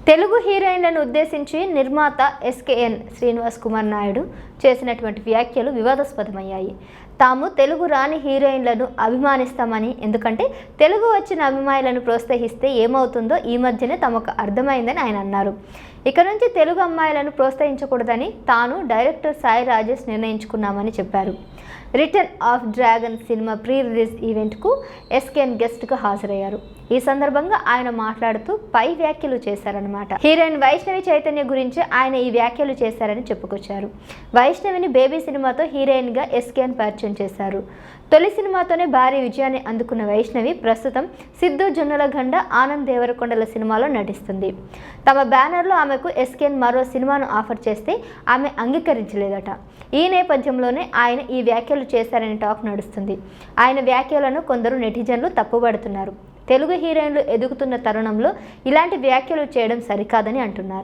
తెలుగు హీరోయిన్లను ఉద్దేశించి నిర్మాత ఎస్కేఎన్ శ్రీనివాస్ కుమార్ నాయుడు చేసినటువంటి వ్యాఖ్యలు వివాదాస్పదమయ్యాయి. తాము తెలుగు రాని హీరోయిన్లను అభిమానిస్తామని, ఎందుకంటే తెలుగు వచ్చిన అభిమానులను ప్రోత్సహిస్తే ఏమవుతుందో ఈ మధ్యనే తమకు అర్థమైందని ఆయన అన్నారు. ఇక నుంచి తెలుగు అమ్మాయిలను ప్రోత్సహించకూడదని తాను డైరెక్టర్ సాయి రాజేష్ నిర్ణయించుకున్నామని చెప్పారు. Return of dragon cinema pre release ఈవెంట్కు ఎస్కేఎన్ గెస్ట్గా హాజరయ్యారు. ఈ సందర్భంగా ఆయన మాట్లాడుతూ పై వ్యాఖ్యలు చేశారన్నమాట. హీరోయిన్ వైష్ణవి చైతన్య గురించి ఆయన ఈ వ్యాఖ్యలు చేశారని చెప్పుకొచ్చారు. వైష్ణవిని బేబీ సినిమాతో హీరోయిన్గా ఎస్కేఎన్ పరిచయం చేశారు. తొలి సినిమాతోనే భారీ విజయాన్ని అందుకున్న వైష్ణవి ప్రస్తుతం సిద్ధు జొన్నలగండ, ఆనంద్ దేవరకొండల సినిమాలో నటిస్తుంది. తమ బ్యానర్లో ఆమెకు ఎస్కేఎన్ మరో సినిమాను ఆఫర్ చేస్తే ఆమె అంగీకరించలేదట. ఈ నేపథ్యంలోనే ఆయన ఈ వ్యాఖ్యలు చేశారని టాక్ నడుస్తుంది. ఆయన వ్యాఖ్యలను కొందరు నెటిజన్లు తప్పుపడుతున్నారు. తెలుగు హీరోయిన్లు ఎదుగుతున్న తరుణంలో ఇలాంటి వ్యాఖ్యలు చేయడం సరికాదని అంటున్నారు.